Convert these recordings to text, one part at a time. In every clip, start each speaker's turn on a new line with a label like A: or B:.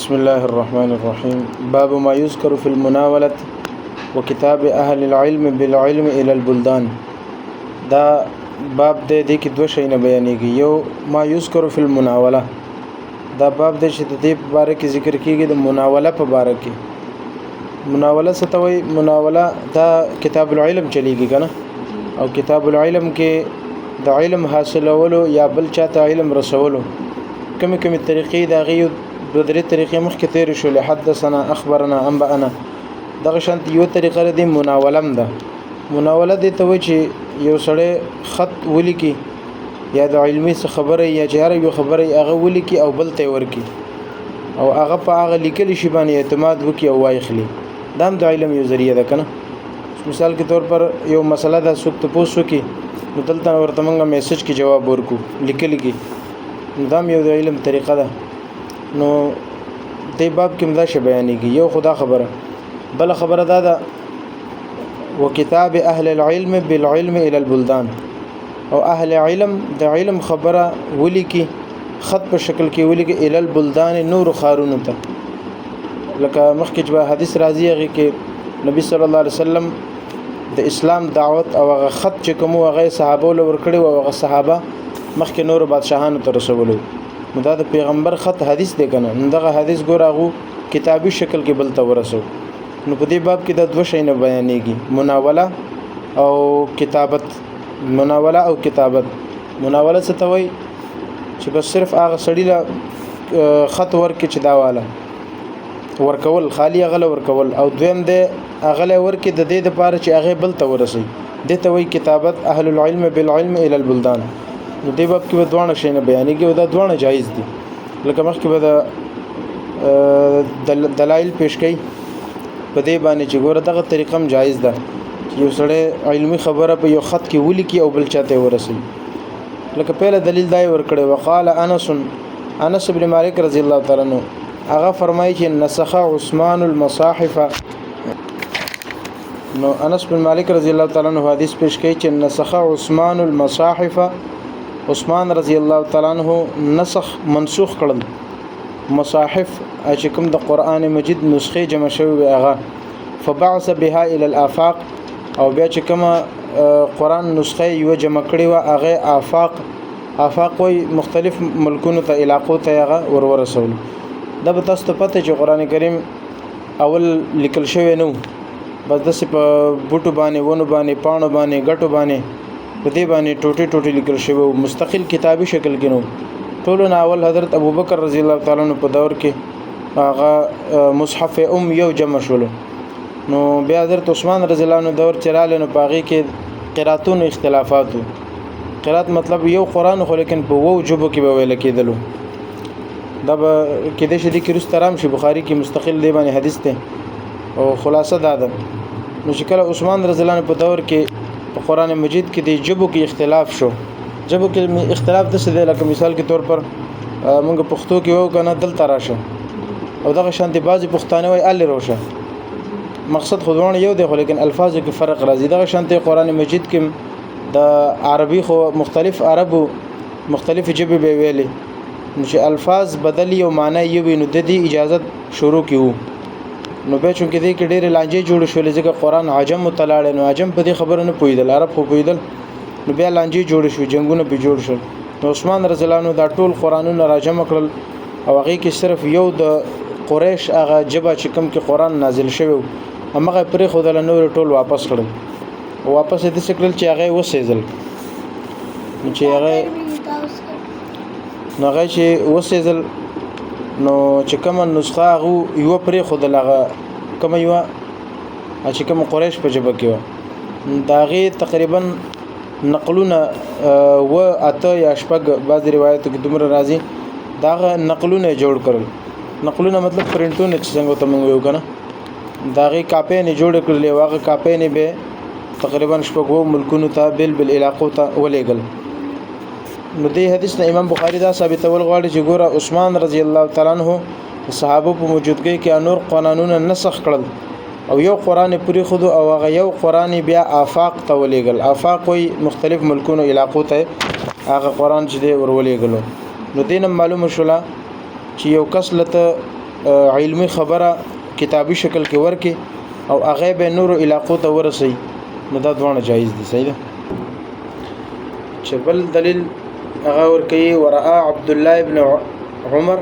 A: بسم الله الرحمن الرحيم باب ما يذكر في المناولة وكتاب أهل العلم بالعلم إلى البلدان. دا باب دې کې دوه شیونه بیانېږي. یو ما یذکر فی المناوله، دا باب د چې د دې په باره کې ذکر کیږي د مناوله په باره کې. مناوله څه ته وایي؟ مناوله دا کتاب العلم چلیږي کنه، او کتاب العلم کې د علم حاصلولو یا بل چاته علم رسولو کومې طریقې دا غي د درې طریقې مخکې تیر شو، حدثنا اخبرنا انبأنا. دغه شانت یو طریقه د مناولم ده. مناوله دې ته وایي چې یو سړی خط ولیکي یا د علمي څه خبره یا جاره یو خبره هغه ولیکي او بل ته ورکی او هغه په هغه لیکل شي باندې اعتماد وکي او وایخلي. دا هم د علم یو ذریعہ ده کنه. مثال کے طور پر یو مسله ده څوک ته پوښتنه وکي نو دلته ورته موږ میسج کې جواب ورکو لیکل کې، دا هم یو د علم طریقه ده. نو دې باب کې مدا شی بیانېږي. یو خدا خبره، بل خبره دا ده وکتاب اهل العلم بالعلم الى البلدان، او اهل علم د علم خبره ولیکي خط په شکل کې ولیکي الى البلدان نور خارون ته. لکه مخکې چې حدیث راځي هغه کې نبی صلی الله علیه وسلم د اسلام دعوت او هغه خط چې کوم هغه صحابه له ورکړي او هغه صحابه مخکې نور بادشاهانو ته رسولو، نو دا د پیغمبر خط حدیث دی کنه. نو دغه حدیث ګورغه کتابي شکل کې بل ته ورسو. نو په دې باب کې د دوه شیونه بیانېږي، مناوله او کتابت. مناوله او کتابت. مناوله څه ته وایي؟ چې بس صرف هغه سړی له خط ورکې چې دا واله ورکول، خالی غل ورکول، او دویم د اغله ورکې د دې لپاره چې هغه بل ته ورسي. د ته وایي کتابت اهل العلم بالعلم الى البلدان. نو دې باب کې به دوه شیونه بیانېږي او دا دوه جایز دي. لکه مخکې به د دلایل پیش کړي په دې باندې چې ګوره دغه طریقه هم جایز ده. یو سړی علمي خبره په یو خط کې ولیکي او بل چاته ورسي. لکه پهله دلیل دای ورکړي وقال انس بن مالک رضی الله تعالی عنہ هغه فرمایي چې نسخ عثمان المصاحف. نو انس بن مالک رضی الله تعالی عنہ حدیث پیش کوي چې نسخ عثمان المصاحف، عثمان رضی الله تعالی عنہ نسخ منسوخ کړل مصاحف چې کوم د قران مجید نسخه جمع شوی هغه، فبعث بها الى الافاق، او بیا چې کوم قران نسخه یو جمع کړي و هغه آفاق وي مختلف ملکونو ته علاقو ته هغه ورسول. دا به تاسو ته پته چې قران کریم اول لیکل شوی نو، بس داسې په بوټو باندې ونو باندې پاڼو باندې ګټو باندې په دې باندې ټوټي لیکل شوی او مستقل کتابي شکل کې نو. ټولو اول حضرت ابوبکر رضی الله تعالی عنہ په دور کې هغه مصحف یو جمع شول. نو بیا حضرت عثمان رضی الله عنه دور چراله نو پاغي کې قراتون اختلافات. قرات مطلب یو قران خو لیکن په وو جبو کې به ویل کېدلو. دا به کې د شدي کې رسترام شي بخاری کې مستقل دی باندې حدیث ته او خلاصه دا ده. نو چې کله عثمان رضی الله عنه په دور کې په قران مجید کې د جبو کې اختلاف شو. جبو کې اختلاف د څه دی؟ لکه مثال کے طور پر مونږ پښتو کې وو کنه دل تراشه او دغه شانتي بعضی پښتانه وای ال روشه. مقصد خودونه یو دی خو لیکن الفاظو کې فرق راځي. دغه شانتي قران مجید کې د عربي خو مختلف عربو مختلف جبه به ویلي، نو چې الفاظ بدلی او معنی یو نو د دې اجازه شروع کیو. نو به چون کې دې کې ډېر لانجې جوړ شول ځکه قران عجم متلاړ نو عجم په دې خبره نه پویدل، عرب خو پویدل، نو بیا لانجې جوړ شو، جنگونه به جوړ شول. نو عثمان رضی الله عنه دا ټول قرانونه راجم کړل او هغه کې صرف یو د قریش هغه جبه چې کوم کې قران نازل شوی هغه پرې خدای نور ټول واپس کړل او واپس دې څکل چې هغه وسېزل. چې هغه نو هغه چې وسېزل نو چې کوم نسخه هغه یو پرې خدای هغه کوم یو چې کوم قریش په جبه کې و داغه تقریبا نقلونه و اته یا شپږ بعض روایتو کې دومره راځي داغه نقلونه جوړ کړل. نقلونه مطلب پرنټونه چې څنګه ته موږ یو کنه داغه کاپې نه جوړ کړل، واغه کاپې نه به تقریبا شپږو ملکونو ته بل علاقو ته ولېګل. نو دې حدیث نه امام بخاری دا ثابتول غواړي چې ګوره عثمان رضی الله تعالی عنہ صحابه په موجودګۍ کې انور قانونونه نسخ کړل او یو قران پوری خود او هغه یو قران بیا آفاق ته ولېګل. آفاق وي مختلف ملکونو علاقو ته هغه قران چې دی ورولېګلو. نو دینه معلومه شوله چې یو کس لته علمی خبره کتابي شکل کې ورکي او هغه به نور علاقو ته ورسي نو دا دوانه جایز دي. صحیح ده. چې بل دلیل هغه ورکي ورأى عبد الله ابن عمر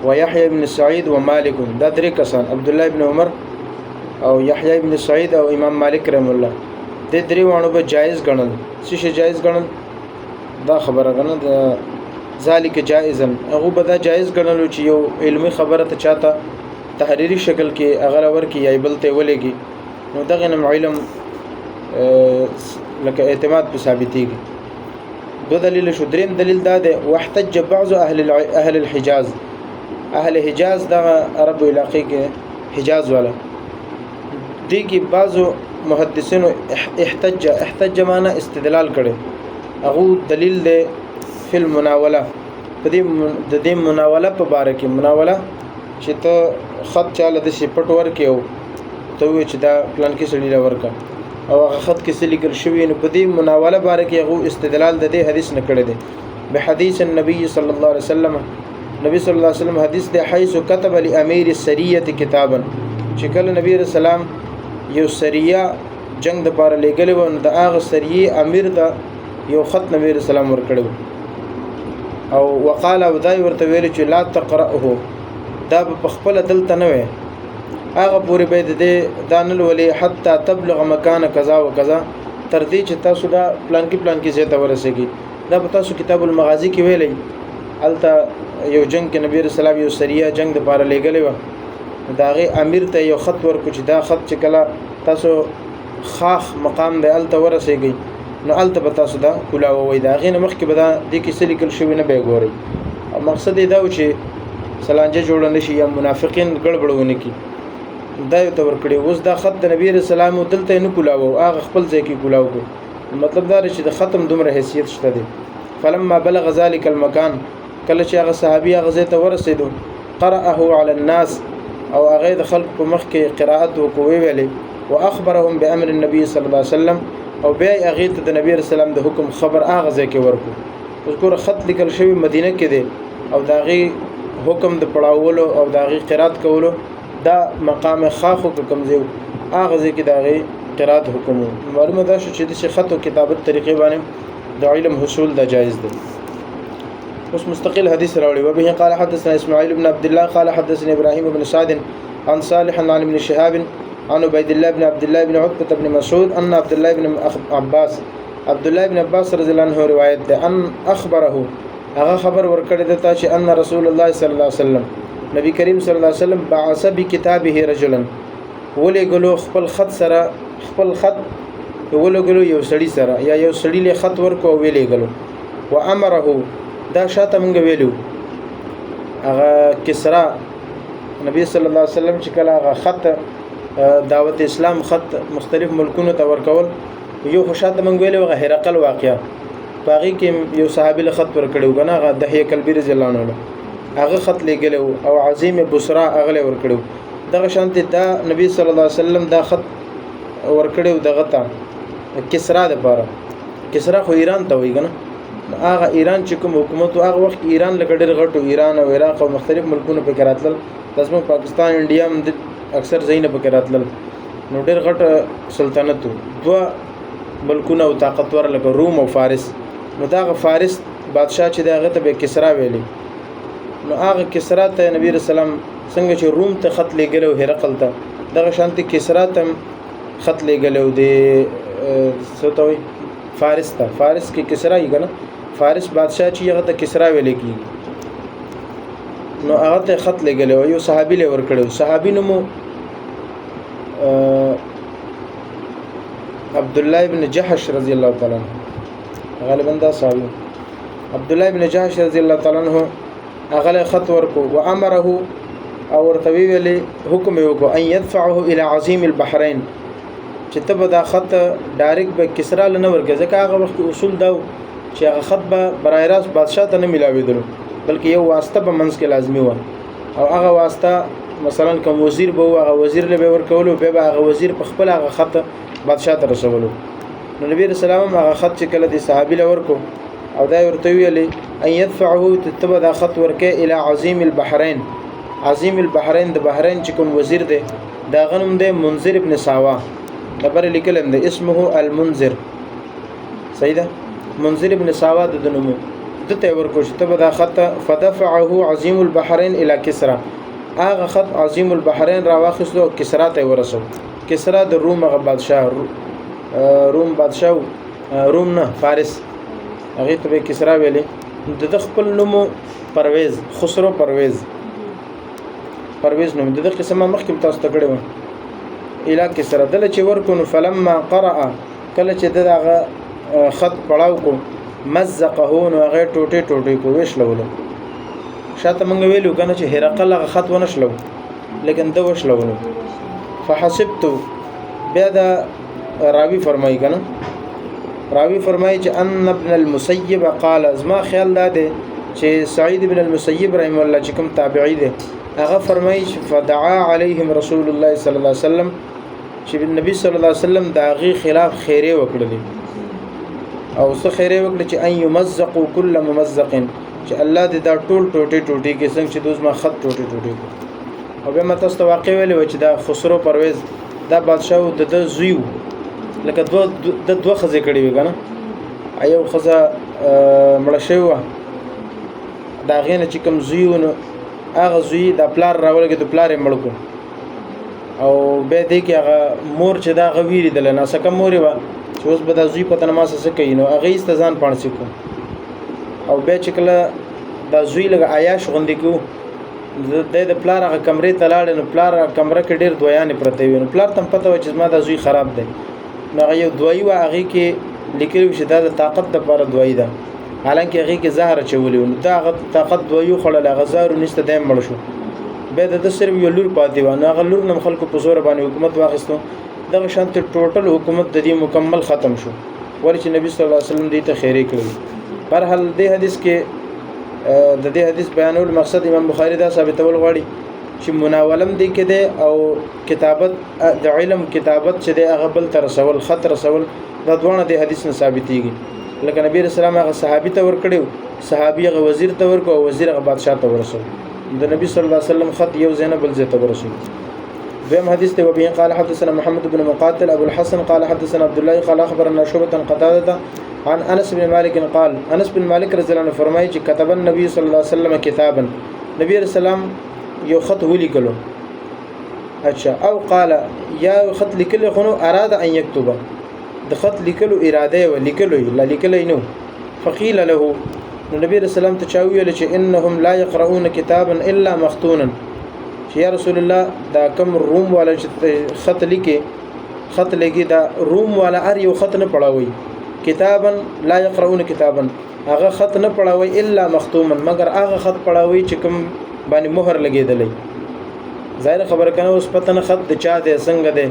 A: ويحيى بن سعيد ومالك. دا درې کسان عبد الله ابن عمر او يحيى بن سعيد او امام مالک رحم الله د درې وانو به جایز ګڼل. څه شي جایز ګڼل؟ دا خبره غنه د ذالک جائزا هغه به دا جایز ګڼل چې یو علمی خبره ته چاته تحریری شکل کې اغل ور کې یا بل ته ولېږي نو دغه نم علم لکه اعتماد په ثابتېږي. دو دلیل شو. دریم دلیل دا دی واحتج بعض اهل الحجاز. اهل حجاز دا عرب علاقې کې حجاز والا دي کې بعضو محدثینو احتج معنا استدلال کړي. هغه دلیل دی فل مناوله په دې مناوله په باره کې مناوله چې ته خط چاله د شپټ ورکې او ته وې چې دا پلان کې سړي ورکا او هغه خط کې څه لیکل شوی نو په دې مناوله باره کې هغه استدلال د دې حدیث نه کړی دی به حدیث النبي صلی الله علیه وسلم. نبی صلی الله علیه وسلم حدیث دی حيث كتب لامير السریه کتابا چې کله نبی رسول الله یو سریه جنگ د پاره لګلې و نو د هغه سریه امیر دا یو خط نبی رسول الله ورکړو او وقال ودای ورته ویل چې لا تقرأه دا په خپل دلته نه وي هغه پوری به د دانل ولي حتی تبلغ مکان کذا وکذا تر دې چې تاسو دا پلان کې زیاته ورسېږي. دا په تاسو کتاب المغازی کې ویلې الته یو جنگ کې نبی رسول الله یو سریه جنگ د پاره لګلې و داغه امیر ته یو خط ورکو چې دا خط چې کله تاسو خاخ مقام د الته ورسېږي نو الته به تاسو دا کولاو وای دا غینه مخکې به دا د کې سلیکل شوی نه به ګوري. مقصد دا و چې سلانجه جوړ نه شي یا منافقین ګړبړونه کی دا یو تور کړي. اوس دا خط د نبی رسول الله دلته نه کولاو هغه خپل ځای کې کولاو کو مطلب دا چې د ختم دومره حیثیت شته دی. فلما بلغ ذلك المكان کله چې هغه صحابي هغه ځای ته ورسېدو قرأه على الناس او هغه د خلق په مخ کې قرائت وکوي ویلي واخبرهم بامر النبي صلی الله علیه وسلم او بیا هغه ته د نبی رسول الله د حکم خبر هغه ځای کې ورکو. اوس ګوره خط لیکل شوی مدینه کې دی او داغي حکم د پړاولو او داغي قرات کولو دا مقام خاخو کوم ځای هغه ځای کې داغي قرات حکم معلومه ده چې د خط او کتابت طریقې باندې د علم حصول دا جایز ده. اوس مستقل حدیث راوړي و به قال حدثنا اسماعيل بن عبد الله قال حدثنا ابراهيم بن سعد عن صالح عن ابن شهاب عن عبيد الله بن عبد الله بن عتبة بن مسعود ان عبد الله بن عباس رضی الله عنه روایت ده ان اخبره هغه خبر ورکړی ده چې ان رسول الله صلی الله علیه وسلم نبی کریم صلی الله علیه وسلم بعث بکتابه رجلا ولګلو خپل خط ولګلو یو سړی سره یا یو سړی له خط ورکو ویلګلو و امره دا شاته مونږ ویلو هغه کسرا نبی صلی الله علیه وسلم چې کله هغه خط دعوت اسلام خط مختلف ملکونو ته ورکول یو خوشاته مونږ ویلو هغه هرقل واقعیا باغی کې یو صحابي له خط ورکړو غنا هغه دحیه کلبی رضی الله عنه هغه خط لګلو او عظیم بصرا هغه ورکړو دغه شانته دا نبی صلی الله علیه وسلم دا خط ورکړو دغه ته کسرا د پاره کسرا خو ایران ته وی غنا هغه ایران چې کوم حکومت هغه وخت ایران لګډر غټو ایران او عراق او مختلف ملکونو په کراتل لازم پاکستان انډیا هم اکثر زینه په کراتل نو ډېر غټ سلطنت دوه ملکونه او طاقتور لکه روم او فارس نو دا فارس بادشاہ چې دغه ته به کسرا ویلي نو هغه کسرا ته نبی رسول الله څنګه چې روم ته خط لګلو هرقل ته دغه شانتي کسرا ته خط لګلو دی سوتوي فارس ته فارس کې کسرا یې کنه فارس بادشاہ چې هغه ته کسرا ویل کیږي نو هغه ته خط لګلو یو صحابي له ور کړو صحابي نومو عبد الله ابن جحش رضی الله تعالی عنہ غالبا دا صحابي عبد الله ابن جحش رضی الله تعالی عنہ هغه خط ورکو و امره او ورتوی ویلي حکم وکړو ان يدفعه الى عظیم البحرين چې ته به دا خط ډایرک به کسرا لنه ورګه ځکه هغه وخت اصول دا چې هغه خط به برای راست بادشاہ ته نه ملاویدل بلکې یو واسطه به منځ کې لازمي و او هغه واسطه مثلا کوم وزیر به هغه وزیر له ورکولو به هغه وزیر په خپل هغه خط بادشاہ ته رسولو نو نبی رسول الله هغه خط چې کله د صحابي له ورکو او دا ورته ویلي ان يدفعه تتبع دا خط ورکه الى عظیم البحرين عظیم البحرین د بحرین چې کوم وزیر دی دا غنم دی منذر ابن ساوا خبر لیکلم دی اسمه المنذر صحیح ده منذر ابن ساوا د نوم دته ورکو چې ته دا خط فدفعه عظیم البحرین الى کسرا هغه خط عظیم البحرین را واخیستو کسرا ته ورسو کسرا د روم غ بادشاه روم بادشاه روم نه فارس هغه ته کسرا ویلې د خپل نوم پرویز خسرو پرویز نوم د قسمه مخکې تاسو ته کړو اله کسرا دل چې ورکو فلما قرأ کله چې دغه خط پړاو کو مزقه نو هغه ټوټه کو وشلولو شاته مونږ ویلو کنه چې هرقل هغه خط ونشلو لیکن دا وشلولو فحسبت بیا دا راوی فرمایي کنه راوی فرمایي چې ان ابن المسيب قال ازما خیال ده چې سعید بن المسيب رحم الله چې کوم تابعی ده هغه فرمایي فدعا عليهم رسول الله صلی الله علیه وسلم چې نبی صلی الله علیه وسلم دا غي خلاف خیره وکړي او څه خیره وکړي چې ان يمزقوا كل ممزق چې الله دې دا ټول ټوټه کې څنګه چې دوز ما خط ټوټه او بیا مته تاسو واقع ویلې و چې دا خسرو پرویز دا بادشاه د زویو لکه دوه خزې کړي وي کنه ایو خزه مړ شو دا غینه چې کوم زویو نو هغه زوی د پلار راولګي د پلار مړ کو او به دې کې هغه مور چې دا غویری دل نه سکه موري و چې اوس به د زوی په تنه ما سره کوي نو هغه استزان پانسی کو او به چې کله د زوی لګ عیاش غوندې کو د پلار هغه کمرې ته لاړ نو پلار کمره کې ډیر دویانې پرته وي نو پلار تم پته و چې ما د زوی خراب دی نو هغه یو دوی و هغه کې لیکلو چې دا د طاقت لپاره دوی ده حالانکه هغه کې زهر چولې نو دا هغه طاقت دوی خړل هغه زهر نشته دیم مړ شو به د صرف یو لور پاتې و نو هغه لور نم خلکو په زور باندې حکومت واخیستو دغه شانت ټوټل حکومت د دې مکمل ختم شو ورچ نبی صلی الله علیه وسلم دې ته خیره کړی پر حال دې حدیث کې د دې حدیث بیانول مقصد امام بخاری دا ثابتول غواړي چې مناولم دې کې ده او کتابت د علم کتابت چې ده هغه بل تر رسول خط رسول دا دوه د حدیث نه ثابتېږي لکه نبی رسول الله هغه صحابي ته ور کړو صحابي هغه وزیر ته ور کو وزیر هغه بادشاہ ته ورسول د نبی صلی الله علیه وسلم خط یو زینب بل زیته ورسول دویم حدیث ته وبه قال حدثنا محمد بن مقاتل ابو الحسن قال حدثنا عبد الله قال اخبرنا شعبة قتادة عن انس بن مالك قال انس بن مالك رضی الله عنه فرمایي چې كتب النبي صلی الله علیه وسلم کتابا نبی رسول الله یو خط ولیکلو اچھا او قال یا خط لیکلو خو اراد ان يكتب د خط لیکلو اراده و لیکلو لا لیکلو نو فقيل له نبی رسول الله ته چاویل چې انهم لا يقرؤون كتابا الا مختونا چې یا رسول الله دا کم روم والا چې خط لیکي دا روم والا ار یو خط نه پڑھاوي کتابا لا يقرؤون كتابا هغه خط نه پڑھاوي الا مختوما مگر هغه خط پڑھاوي چې کوم باندې مهر لګیدلې ظاهر خبره کنه اوس پته نه خط د چا دی څنګه دی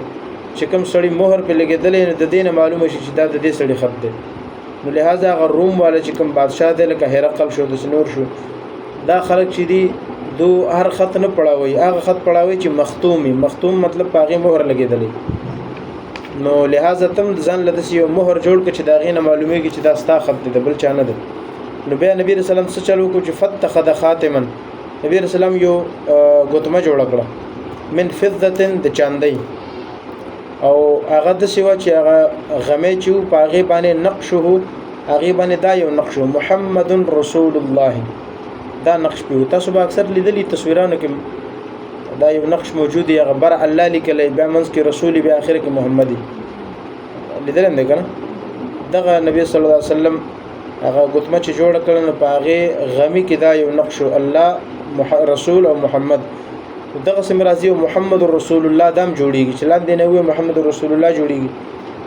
A: چې کوم سړی مهر په لګیدلې د دینه معلومه شي چې دا د دې سړی خط دی نو لہذا هغه روم والا چې کوم بادشاہ دی لکه هرقل شو د سنور شو دا خلک چې دی دو هر خط نه پڑھاوي هغه خط پڑھاوي چې مختوم مطلب پاغي مهر لګیدلې نو لہذا تم ځان لدس یو مهر جوړ کړي چې دا غینه معلومیږي چې دا ستا خط دی بل چا نه دی نو بیا نبی رسول الله څه چلو کو چې فتخذ خاتما نبی رسول الله یو غوتمه جوړ کړه من فضه د چاندۍ او هغه د سیوا چې هغه غمې چې پاغي باندې نقشه هغه باندې دا یو نقش محمد رسول الله دا نقش په تاسو به اکثر لیدلی تصویرانو کې دا یو نقش موجود دی غبر الله لیکلی بیا منځ کې رسول بیا اخر کې محمدي لیدل هم کنه دغه نبی صلی الله علیه وسلم هغه غوتمه چې جوړ کړل په هغه غمی کې دا یو نقش الله رسول او محمد دغه سم راځي او محمد رسول الله دام جوړیږي چې لاندې نه وي محمد رسول الله جوړیږي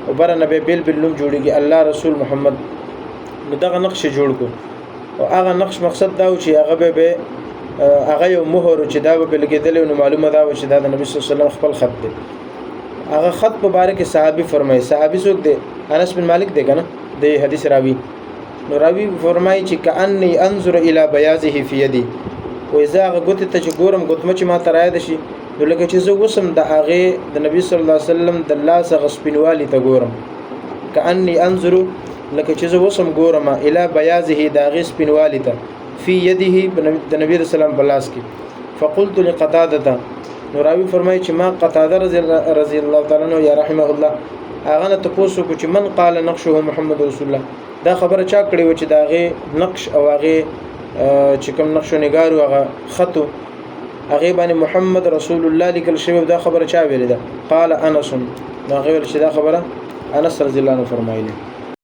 A: او بر نبی بل نوم جوړیږي الله رسول محمد دغه نقش جوړ کو او هغه نقش مقصد دا و چې هغه به هغه یو مهر چې دا به لګیدل نو معلومه دا و چې دا د نبی صلی الله علیه وسلم خپل خط دی هغه خط مبارک صحابي فرمایي صحابي څوک دی انس بن مالک دی کنه د حدیث راوی نو راوی فرمایي چې کأني انظر الى بياضه في يدي و اذا غوت ته چې ګورم غوتمه چې ما تراید شي نو لکه چې زه وسم د هغه د نبی صلی الله علیه وسلم د الله څخه سپینوالی ته ګورم کأني انظر لکه چې زه وسم ګورم الی بیاضه د هغه سپینوالی ته فی یده د نبی رسول الله بلاس کې فقلت لقتاده نو راوي فرمایي چې ما قتاده رضی الله تعالی عنہ یا رحمه الله هغه نه تاسو کو چې من قال نقشه محمد رسول الله دا خبره چا کړی و چې داغه نقش او هغه چې کوم نقش نگارو هغه خطو هغه باندې محمد رسول الله لیکل شوی دا خبره چا ویل ده قال انس دا غوړ چې دا خبره انس رضی الله عنه فرمایلی